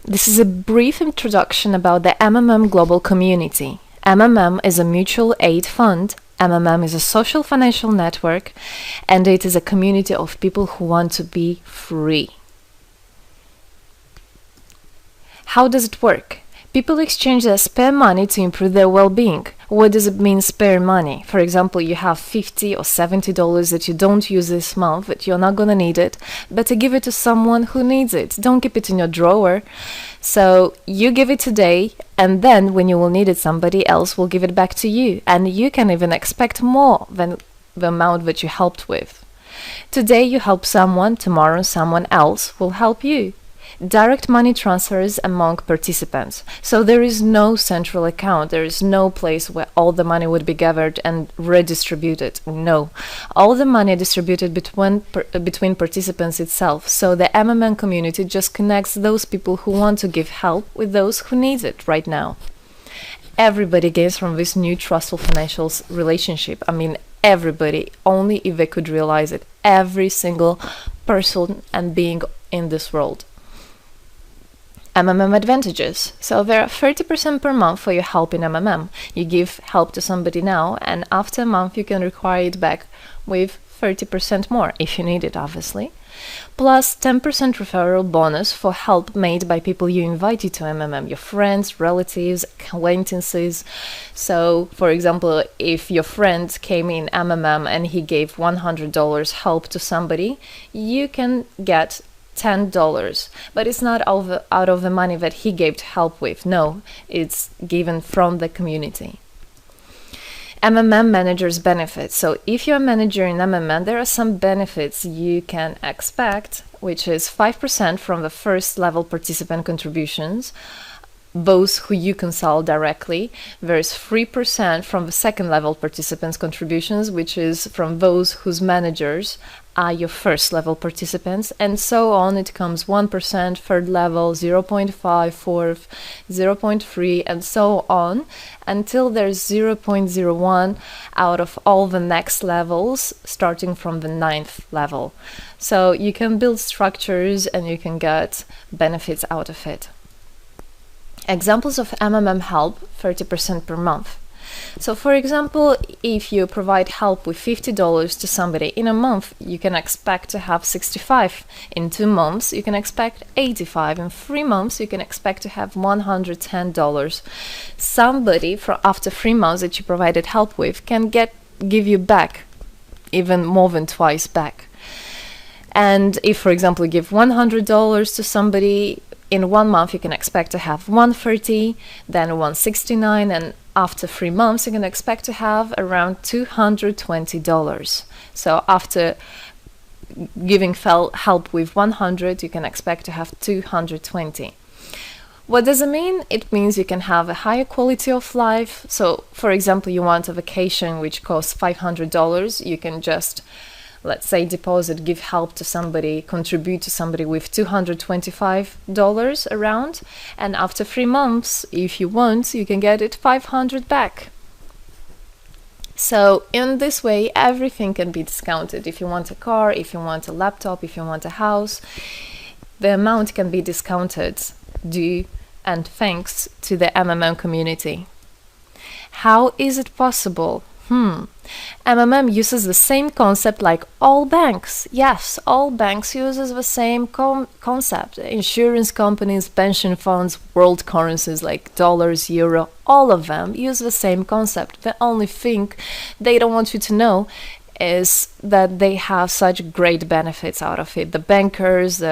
This is a brief introduction about the MMM global community. MMM is a mutual aid fund. MMM is a social financial network, and it is a community of people who want to be free. How does it work? People exchange their spare money to improve their well-being. What does it mean, spare money? For example, you have $50 or $70 that you don't use this month, but you're not gonna need it. Better give it to someone who needs it. Don't keep it in your drawer. So you give it today, and then when you will need it, somebody else will give it back to you. And you can even expect more than the amount that you helped with. Today you help someone, tomorrow someone else will help you. Direct money transfers among participants. So there is no central account. There is no place where all the money would be gathered and redistributed. No. All the money distributed between participants itself. So the MMM community just connects those people who want to give help with those who need it right now. Everybody gains from this new trustful financial relationship. I mean, everybody, only if they could realize it. Every single person and being in this world. MMM advantages. So there are 30% per month for your help in MMM. You give help to somebody now, and after a month you can require it back with 30% more if you need it, obviously. Plus 10% referral bonus for help made by people you invited to MMM, your friends, relatives, acquaintances. So, for example, if your friend came in MMM and he gave $100 help to somebody, you can get $10, but it's not out of the money that he gave help with. No, it's given from the community. MMM managers benefits. So if you're a manager in MMM, there are some benefits you can expect, which is 5% from the first level participant contributions, those who you consult directly. There's 3% from the second level participants contributions, which is from those whose managers are your first level participants, and so on. It comes 1%, third level, 0.5, fourth, 0.3, and so on, until there's 0.01 out of all the next levels, starting from the 9th level. So you can build structures and you can get benefits out of it. Examples of MMM help, 30% per month. So for example, if you provide help with $50 to somebody in a month, you can expect to have 65. In 2 months, you can expect 85. In 3 months, you can expect to have $110. Somebody after 3 months that you provided help with can give you back even more than twice back. And if, for example, you give $100 to somebody, in 1 month you can expect to have $130, then $169, and after 3 months you can expect to have around $220. So after giving help with 100, you can expect to have 220. What does it mean? It means you can have a higher quality of life. So for example, you want a vacation which costs $500, you can just, let's say, deposit, give help to somebody, contribute to somebody with $225 around, and after 3 months, if you want, you can get it $500 back. So in this way, everything can be discounted. If you want a car, if you want a laptop, if you want a house, the amount can be discounted due and thanks to the MMM community. How is it possible? MMM uses the same concept like all banks. Yes, all banks uses the same concept. Insurance companies, pension funds, world currencies like dollars, euro, all of them use the same concept. The only thing they don't want you to know is that they have such great benefits out of it. The bankers,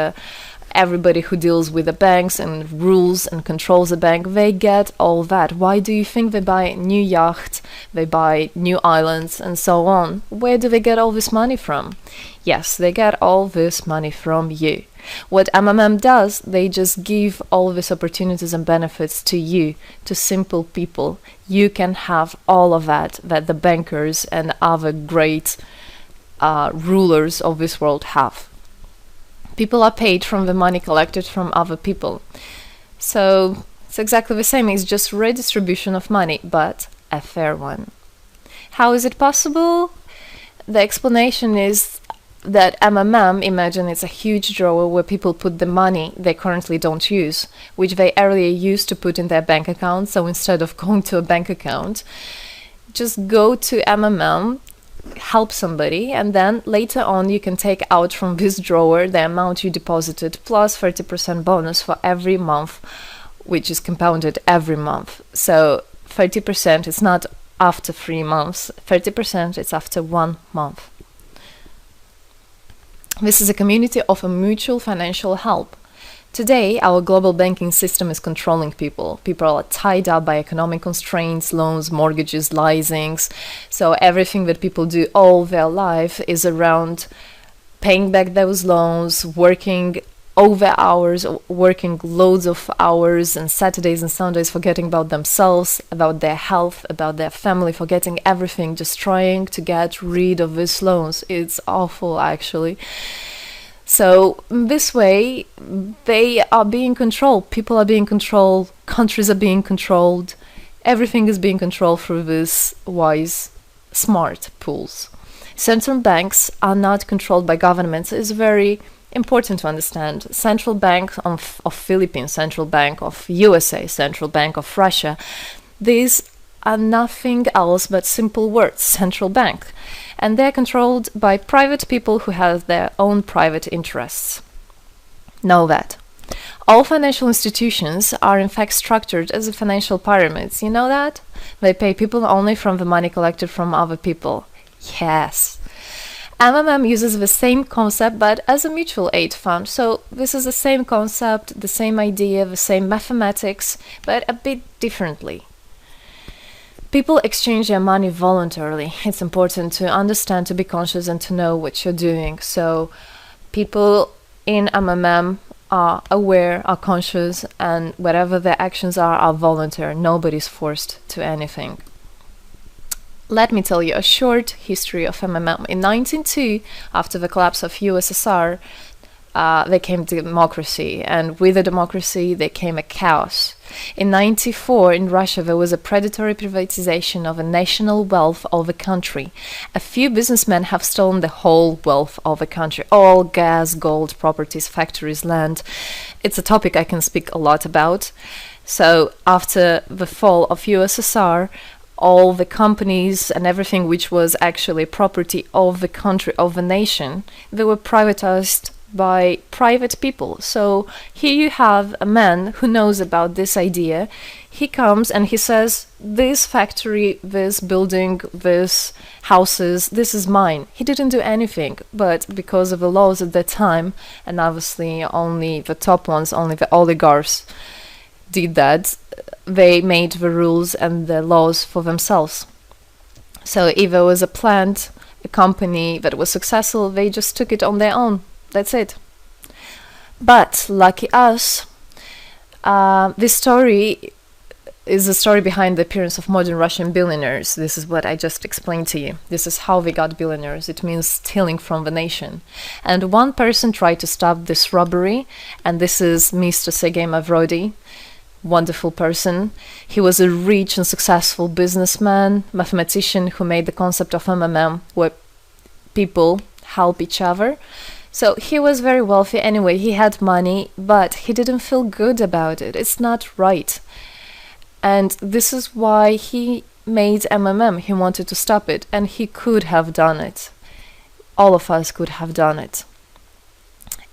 everybody who deals with the banks and rules and controls the bank, they get all that. Why do you think they buy new yachts, they buy new islands, and so on? Where do they get all this money from? Yes, they get all this money from you. What MMM does, they just give all these opportunities and benefits to you, to simple people. You can have all of that the bankers and other great rulers of this world have. People are paid from the money collected from other people. So it's exactly the same. It's just redistribution of money, but a fair one. How is it possible? The explanation is that MMM, imagine it's a huge drawer where people put the money they currently don't use, which they earlier used to put in their bank account. So instead of going to a bank account, just go to MMM, help somebody, and then later on you can take out from this drawer the amount you deposited plus 30% bonus for every month, which is compounded every month. So 30% is not after 3 months, 30% is after 1 month. This is a community of a mutual financial help. Today, our global banking system is controlling people. People are tied up by economic constraints, loans, mortgages, leasings. So everything that people do all their life is around paying back those loans, working over hours, working loads of hours and Saturdays and Sundays, forgetting about themselves, about their health, about their family, forgetting everything, just trying to get rid of these loans. It's awful, actually. So this way, they are being controlled. People are being controlled. Countries are being controlled. Everything is being controlled through these wise, smart pools. Central banks are not controlled by governments. It's very important to understand. Central Bank of Philippines, Central Bank of USA, Central Bank of Russia. These are nothing else but simple words, central bank. And they're controlled by private people who have their own private interests. Know that. All financial institutions are in fact structured as financial pyramids. You know that? They pay people only from the money collected from other people. Yes. MMM uses the same concept but as a mutual aid fund. So this is the same concept, the same idea, the same mathematics, but a bit differently. People exchange their money voluntarily. It's important to understand, to be conscious and to know what you're doing. So people in MMM are aware, are conscious, and whatever their actions are voluntary. Nobody's forced to anything. Let me tell you a short history of MMM. In 1902, after the collapse of USSR, there came democracy, and with the democracy there came a chaos. In 1994, in Russia, there was a predatory privatization of a national wealth of the country. A few businessmen have stolen the whole wealth of the country, all gas, gold, properties, factories, land. It's a topic I can speak a lot about. So after the fall of USSR, all the companies and everything which was actually property of the country, of the nation, they were privatized by private people. So here you have a man who knows about this idea. He comes and he says, this factory, this building, this houses, this is mine. He didn't do anything, but because of the laws at that time, and obviously only the top ones, only the oligarchs did that, they made the rules and the laws for themselves. So if there was a plant, a company that was successful, they just took it on their own. That's it. But lucky us, this story is the story behind the appearance of modern Russian billionaires. This is what I just explained to you. This is how they got billionaires. It means stealing from the nation. And one person tried to stop this robbery, and this is Mr. Sergei Mavrodi. Wonderful person. He was a rich and successful businessman, mathematician who made the concept of MMM, where people help each other. So he was very wealthy anyway, he had money, but he didn't feel good about it. It's not right. And this is why he made MMM. He wanted to stop it, and he could have done it. All of us could have done it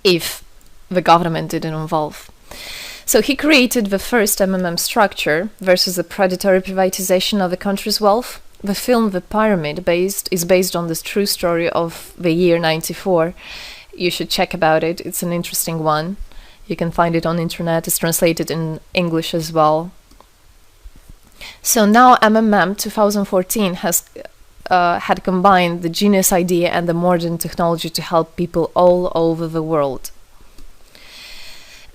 if the government didn't involve. So he created the first MMM structure versus the predatory privatization of the country's wealth. The film The Pyramid is based on this true story of the year 94. You should check about it. It's an interesting one. You can find it on the internet. It's translated in English as well. So now MMM 2014 has had combined the genius idea and the modern technology to help people all over the world.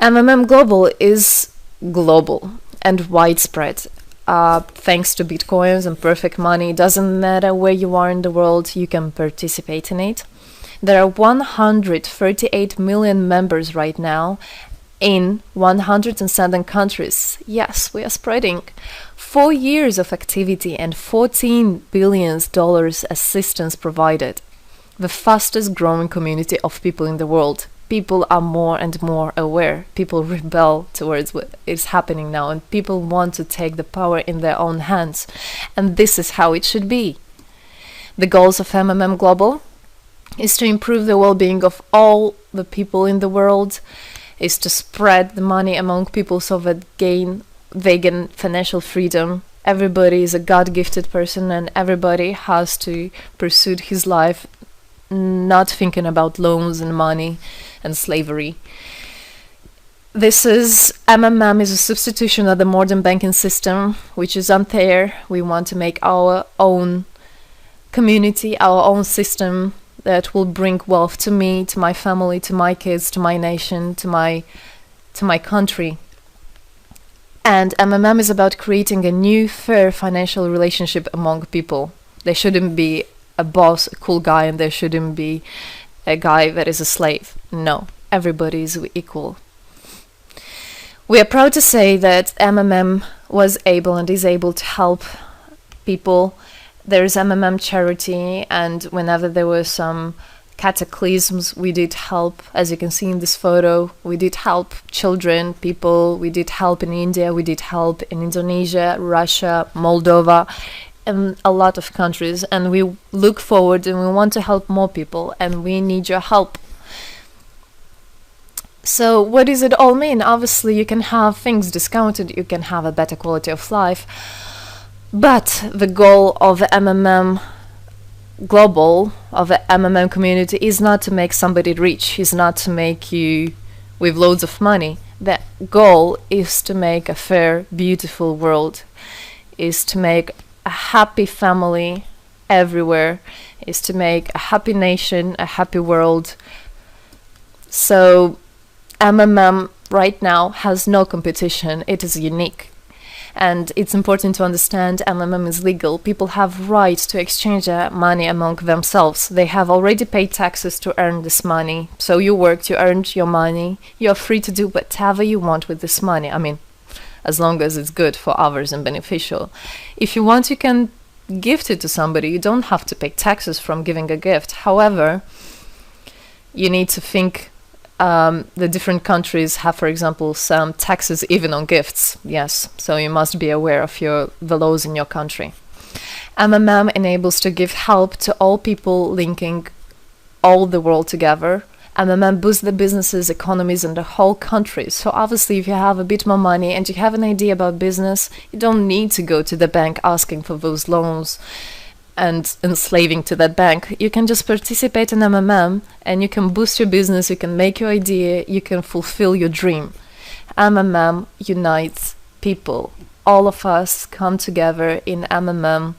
MMM Global is global and widespread. Thanks to Bitcoins and perfect money, doesn't matter where you are in the world, you can participate in it. There are 138 million members right now in 107 countries. Yes, we are spreading. 4 years of activity and $14 billion assistance provided. the fastest growing community of people in the world. People are more and more aware. People rebel towards what is happening now, and people want to take the power in their own hands. And this is how it should be. The goals of MMM Global is to improve the well-being of all the people in the world, is to spread the money among people so that they gain financial freedom. Everybody is a God-gifted person, and everybody has to pursue his life not thinking about loans and money and slavery. This is MMM is a substitution of the modern banking system, which is unfair. We want to make our own community, our own system that will bring wealth to me, to my family, to my kids, to my nation, to my country. And MMM is about creating a new, fair financial relationship among people. There shouldn't be a boss, a cool guy, and there shouldn't be a guy that is a slave. No, everybody is equal. We are proud to say that MMM was able and is able to help people. There is MMM charity, and whenever there were some cataclysms, we did help. As you can see in this photo, we did help children, people. We did help in India, we did help in Indonesia, Russia, Moldova, and a lot of countries. And we look forward and we want to help more people, and we need your help. So what does it all mean? Obviously, you can have things discounted, you can have a better quality of life. But the goal of the MMM Global, of the MMM community, is not to make somebody rich, is not to make you with loads of money. The goal is to make a fair, beautiful world, is to make a happy family everywhere, is to make a happy nation, a happy world. So MMM right now has no competition, it is unique. And it's important to understand MMM is legal. People have rights to exchange their money among themselves. They have already paid taxes to earn this money. So you worked, you earned your money. You're free to do whatever you want with this money. I mean, as long as it's good for others and beneficial. If you want, you can gift it to somebody. You don't have to pay taxes from giving a gift. However, you need to think the different countries have, for example, some taxes even on gifts. Yes, so you must be aware of the laws in your country. MMM enables to give help to all people, linking all the world together. MMM boosts the businesses, economies, and the whole country. So obviously, if you have a bit more money and you have an idea about business, you don't need to go to the bank asking for those loans and enslaving to that bank. You can just participate in MMM and you can boost your business, you can make your idea, you can fulfill your dream. MMM unites people. All of us come together in MMM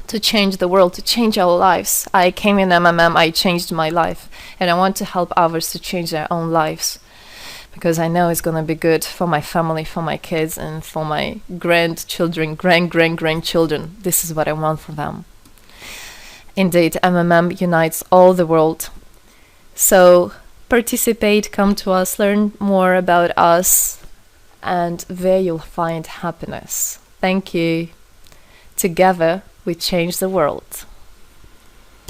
to change the world, to change our lives. I came in MMM, I changed my life, and I want to help others to change their own lives, because I know it's going to be good for my family, for my kids, and for my grandchildren, grandchildren. This is what I want for them. Indeed, MMM unites all the world. So participate, come to us, learn more about us, and there you'll find happiness. Thank you. Together, we change the world.